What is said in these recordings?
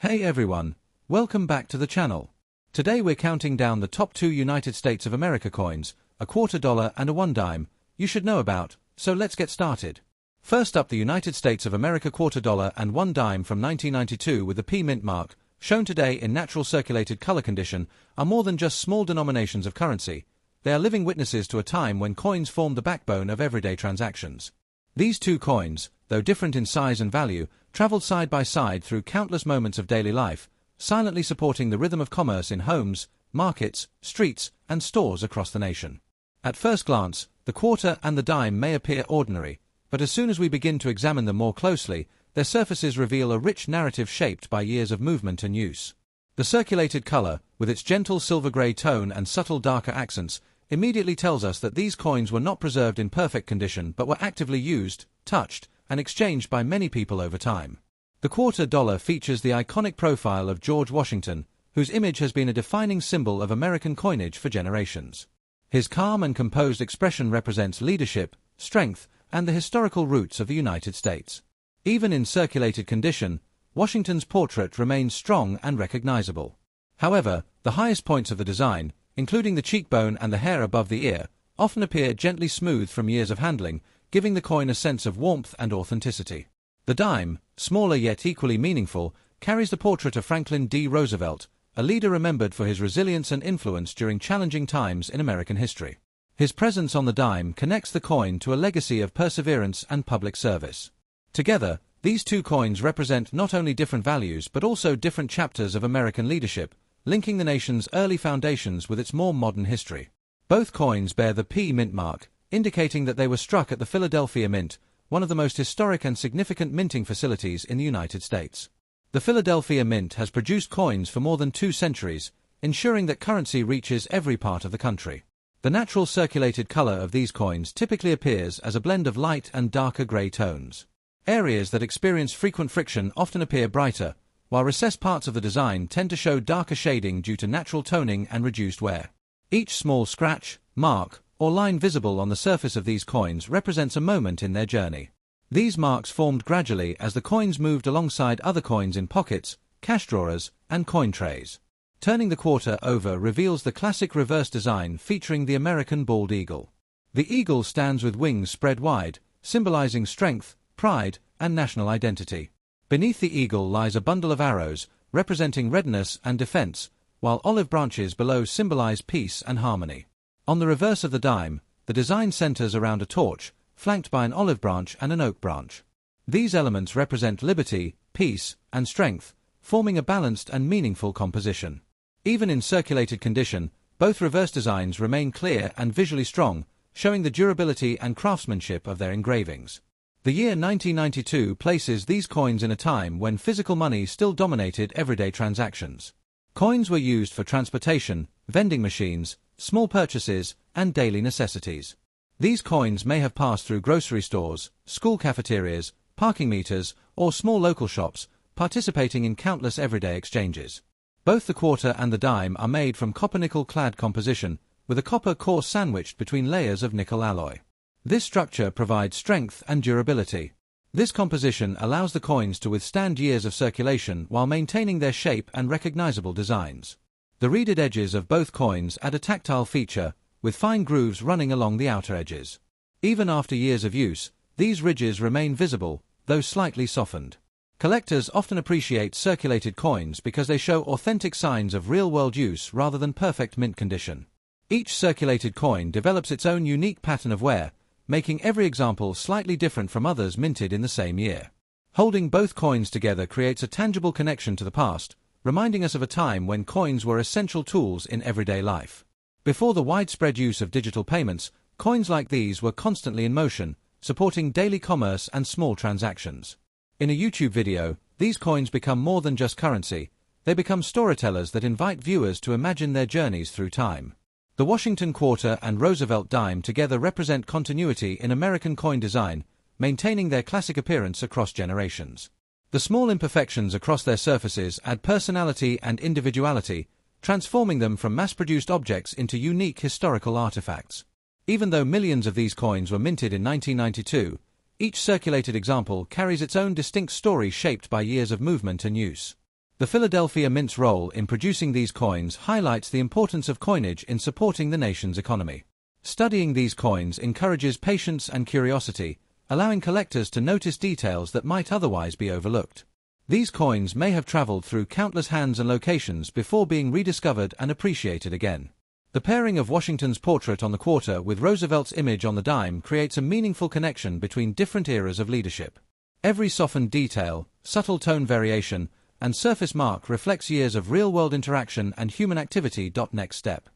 Hey everyone, welcome back to the channel. Today we're counting down the top 2 United States of America coins, a $quarter and a 1 dime, you should know about, so let's get started. First up, the United States of America $quarter and 1 dime from 1992 with the P mint mark, shown today in natural circulated color condition, are more than just small denominations of currency. They are living witnesses to a time when coins formed the backbone of everyday transactions. These two coins, though different in size and value, traveled side by side through countless moments of daily life, silently supporting the rhythm of commerce in homes, markets, streets, and stores across the nation. At first glance, the quarter and the dime may appear ordinary, but as soon as we begin to examine them more closely, their surfaces reveal a rich narrative shaped by years of movement and use. The circulated color, with its gentle silver-gray tone and subtle darker accents, immediately tells us that these coins were not preserved in perfect condition but were actively used, touched, and exchanged by many people over time. The quarter dollar features the iconic profile of George Washington, whose image has been a defining symbol of American coinage for generations. His calm and composed expression represents leadership, strength, and the historical roots of the United States. Even in circulated condition, Washington's portrait remains strong and recognizable. However, the highest points of the design, including the cheekbone and the hair above the ear, often appear gently smooth from years of handling, giving the coin a sense of warmth and authenticity. The dime, smaller yet equally meaningful, carries the portrait of Franklin D. Roosevelt, a leader remembered for his resilience and influence during challenging times in American history. His presence on the dime connects the coin to a legacy of perseverance and public service. Together, these two coins represent not only different values but also different chapters of American leadership, linking the nation's early foundations with its more modern history. Both coins bear the P mint mark, indicating that they were struck at the Philadelphia Mint, one of the most historic and significant minting facilities in the United States. The Philadelphia Mint has produced coins for more than 2 centuries, ensuring that currency reaches every part of the country. The natural circulated color of these coins typically appears as a blend of light and darker gray tones. Areas that experience frequent friction often appear brighter, while recessed parts of the design tend to show darker shading due to natural toning and reduced wear. Each small scratch, mark, or line visible on the surface of these coins represents a moment in their journey. These marks formed gradually as the coins moved alongside other coins in pockets, cash drawers, and coin trays. Turning the quarter over reveals the classic reverse design featuring the American bald eagle. The eagle stands with wings spread wide, symbolizing strength, pride, and national identity. Beneath the eagle lies a bundle of arrows, representing readiness and defense, while olive branches below symbolize peace and harmony. On the reverse of the dime, the design centers around a torch, flanked by an olive branch and an oak branch. These elements represent liberty, peace, and strength, forming a balanced and meaningful composition. Even in circulated condition, both reverse designs remain clear and visually strong, showing the durability and craftsmanship of their engravings. The year 1992 places these coins in a time when physical money still dominated everyday transactions. Coins were used for transportation, vending machines, small purchases, and daily necessities. These coins may have passed through grocery stores, school cafeterias, parking meters, or small local shops, participating in countless everyday exchanges. Both the quarter and the dime are made from copper-nickel clad composition, with a copper core sandwiched between layers of nickel alloy. This structure provides strength and durability. This composition allows the coins to withstand years of circulation while maintaining their shape and recognizable designs. The reeded edges of both coins add a tactile feature, with fine grooves running along the outer edges. Even after years of use, these ridges remain visible, though slightly softened. Collectors often appreciate circulated coins because they show authentic signs of real-world use rather than perfect mint condition. Each circulated coin develops its own unique pattern of wear, making every example slightly different from others minted in the same year. Holding both coins together creates a tangible connection to the past, reminding us of a time when coins were essential tools in everyday life. Before the widespread use of digital payments, coins like these were constantly in motion, supporting daily commerce and small transactions. In a YouTube video, these coins become more than just currency, they become storytellers that invite viewers to imagine their journeys through time. The Washington quarter and Roosevelt dime together represent continuity in American coin design, maintaining their classic appearance across generations. The small imperfections across their surfaces add personality and individuality, transforming them from mass-produced objects into unique historical artifacts. Even though millions of these coins were minted in 1992, each circulated example carries its own distinct story shaped by years of movement and use. The Philadelphia Mint's role in producing these coins highlights the importance of coinage in supporting the nation's economy. Studying these coins encourages patience and curiosity, allowing collectors to notice details that might otherwise be overlooked. These coins may have traveled through countless hands and locations before being rediscovered and appreciated again. The pairing of Washington's portrait on the quarter with Roosevelt's image on the dime creates a meaningful connection between different eras of leadership. Every softened detail, subtle tone variation, and surface mark reflects years of real-world interaction and human activity. Next step.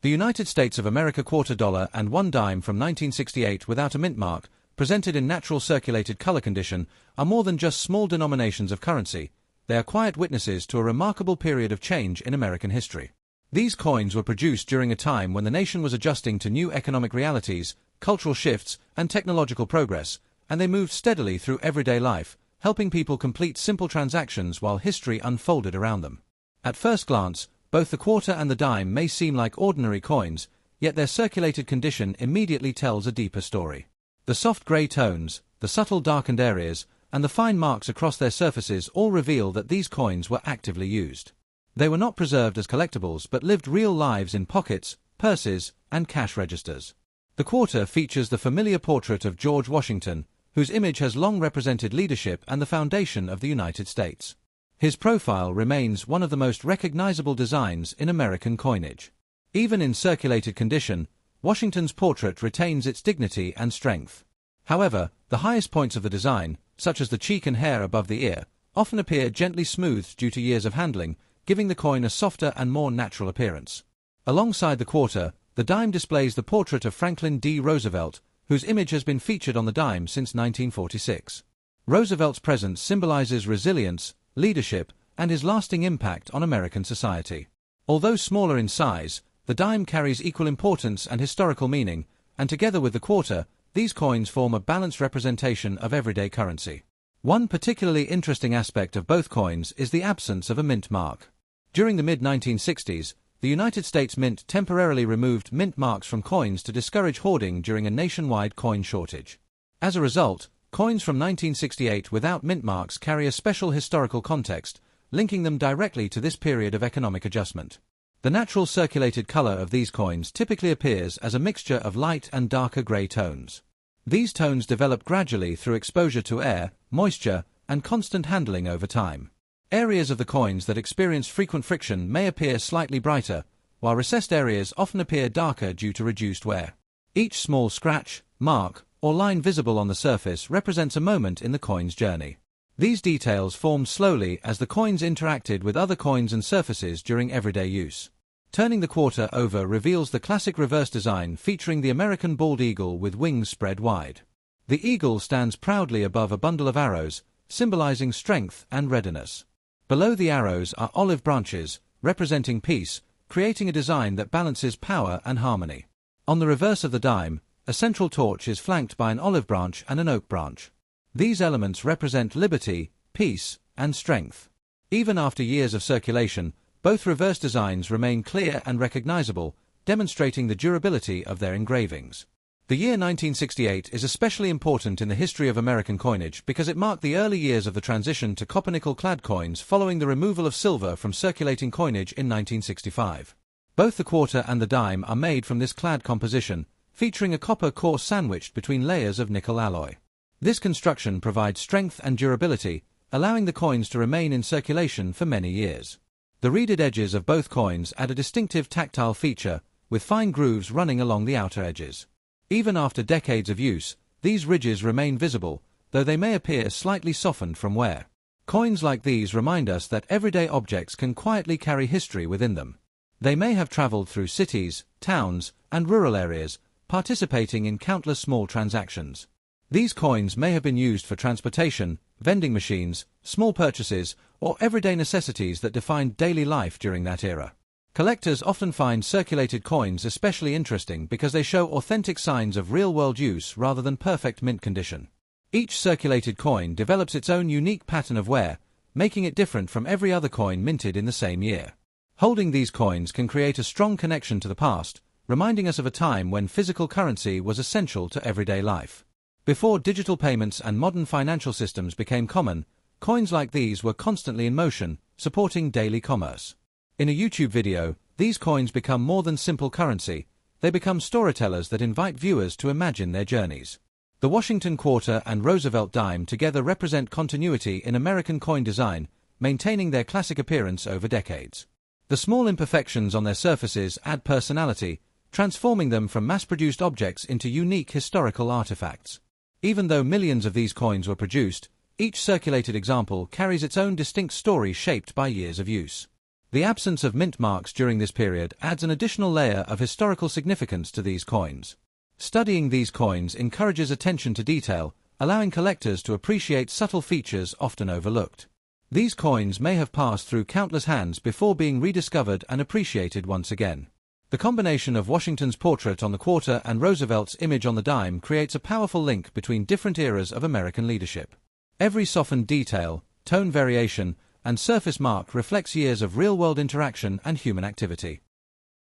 The United States of America quarter dollar and one dime from 1968 without a mint mark, presented in natural circulated color condition, are more than just small denominations of currency. They are quiet witnesses to a remarkable period of change in American history. These coins were produced during a time when the nation was adjusting to new economic realities, cultural shifts, and technological progress, and they moved steadily through everyday life, helping people complete simple transactions while history unfolded around them. At first glance, both the quarter and the dime may seem like ordinary coins, yet their circulated condition immediately tells a deeper story. The soft gray tones, the subtle darkened areas, and the fine marks across their surfaces all reveal that these coins were actively used. They were not preserved as collectibles but lived real lives in pockets, purses, and cash registers. The quarter features the familiar portrait of George Washington, whose image has long represented leadership and the foundation of the United States. His profile remains one of the most recognizable designs in American coinage. Even in circulated condition, Washington's portrait retains its dignity and strength. However, the highest points of the design, such as the cheek and hair above the ear, often appear gently smoothed due to years of handling, giving the coin a softer and more natural appearance. Alongside the quarter, the dime displays the portrait of Franklin D. Roosevelt, whose image has been featured on the dime since 1946. Roosevelt's presence symbolizes resilience, leadership, and his lasting impact on American society. Although smaller in size, the dime carries equal importance and historical meaning, and together with the quarter, these coins form a balanced representation of everyday currency. One particularly interesting aspect of both coins is the absence of a mint mark. During the mid-1960s, the United States Mint temporarily removed mint marks from coins to discourage hoarding during a nationwide coin shortage. As a result, coins from 1968 without mint marks carry a special historical context, linking them directly to this period of economic adjustment. The natural circulated color of these coins typically appears as a mixture of light and darker gray tones. These tones develop gradually through exposure to air, moisture, and constant handling over time. Areas of the coins that experience frequent friction may appear slightly brighter, while recessed areas often appear darker due to reduced wear. Each small scratch, mark, or line visible on the surface represents a moment in the coin's journey. These details formed slowly as the coins interacted with other coins and surfaces during everyday use. Turning the quarter over reveals the classic reverse design featuring the American bald eagle with wings spread wide. The eagle stands proudly above a bundle of arrows, symbolizing strength and readiness. Below the arrows are olive branches, representing peace, creating a design that balances power and harmony. On the reverse of the dime, a central torch is flanked by an olive branch and an oak branch. These elements represent liberty, peace, and strength. Even after years of circulation, both reverse designs remain clear and recognizable, demonstrating the durability of their engravings. The year 1968 is especially important in the history of American coinage because it marked the early years of the transition to copper-nickel-clad coins following the removal of silver from circulating coinage in 1965. Both the quarter and the dime are made from this clad composition, featuring a copper core sandwiched between layers of nickel alloy. This construction provides strength and durability, allowing the coins to remain in circulation for many years. The reeded edges of both coins add a distinctive tactile feature, with fine grooves running along the outer edges. Even after decades of use, these ridges remain visible, though they may appear slightly softened from wear. Coins like these remind us that everyday objects can quietly carry history within them. They may have traveled through cities, towns, and rural areas, participating in countless small transactions. These coins may have been used for transportation, vending machines, small purchases, or everyday necessities that defined daily life during that era. Collectors often find circulated coins especially interesting because they show authentic signs of real-world use rather than perfect mint condition. Each circulated coin develops its own unique pattern of wear, making it different from every other coin minted in the same year. Holding these coins can create a strong connection to the past, reminding us of a time when physical currency was essential to everyday life. Before digital payments and modern financial systems became common, coins like these were constantly in motion, supporting daily commerce. In a YouTube video, these coins become more than simple currency. They become storytellers that invite viewers to imagine their journeys. The Washington quarter and Roosevelt dime together represent continuity in American coin design, maintaining their classic appearance over decades. The small imperfections on their surfaces add personality, transforming them from mass-produced objects into unique historical artifacts. Even though millions of these coins were produced, each circulated example carries its own distinct story shaped by years of use. The absence of mint marks during this period adds an additional layer of historical significance to these coins. Studying these coins encourages attention to detail, allowing collectors to appreciate subtle features often overlooked. These coins may have passed through countless hands before being rediscovered and appreciated once again. The combination of Washington's portrait on the quarter and Roosevelt's image on the dime creates a powerful link between different eras of American leadership. Every softened detail, tone variation, and surface mark reflects years of real-world interaction and human activity.